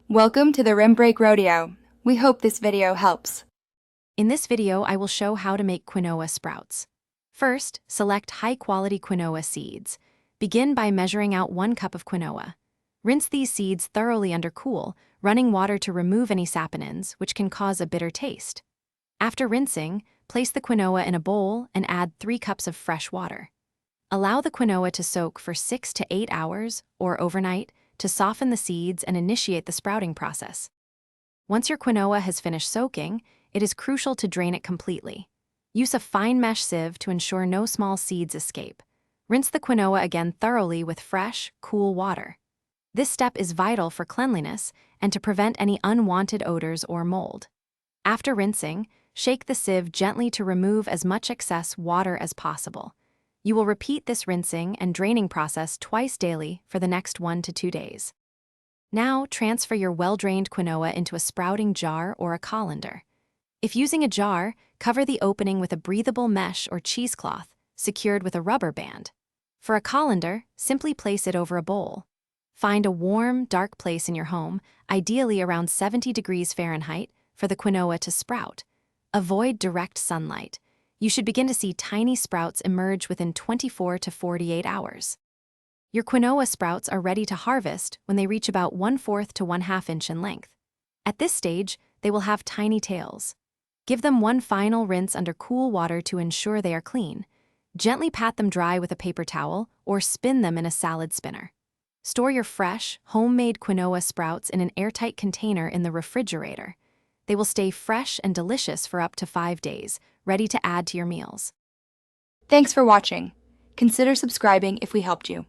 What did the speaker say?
Welcome to the Rim Break Rodeo. We hope this video helps. In this video, I will show how to make quinoa sprouts. First, select high-quality quinoa seeds. Begin by measuring out 1 cup of quinoa. Rinse these seeds thoroughly under cool, running water to remove any saponins, which can cause a bitter taste. After rinsing, place the quinoa in a bowl and add 3 cups of fresh water. Allow the quinoa to soak for 6 to 8 hours, or overnight, to soften the seeds and initiate the sprouting process. Once your quinoa has finished soaking, it is crucial to drain it completely. Use a fine mesh sieve to ensure no small seeds escape. Rinse the quinoa again thoroughly with fresh, cool water. This step is vital for cleanliness and to prevent any unwanted odors or mold. After rinsing, shake the sieve gently to remove as much excess water as possible. You will repeat this rinsing and draining process twice daily for the next 1 to 2 days. Now, transfer your well-drained quinoa into a sprouting jar or a colander. If using a jar, cover the opening with a breathable mesh or cheesecloth, secured with a rubber band. For a colander, simply place it over a bowl. Find a warm, dark place in your home, ideally around 70 degrees Fahrenheit, for the quinoa to sprout. Avoid direct sunlight. You should begin to see tiny sprouts emerge within 24 to 48 hours. Your quinoa sprouts are ready to harvest when they reach about 1/4 to 1/2 inch in length. At this stage, they will have tiny tails. Give them one final rinse under cool water to ensure they are clean. Gently pat them dry with a paper towel or spin them in a salad spinner. Store your fresh, homemade quinoa sprouts in an airtight container in the refrigerator. They will stay fresh and delicious for up to 5 days, ready to add to your meals. Thanks for watching. Consider subscribing if we helped you.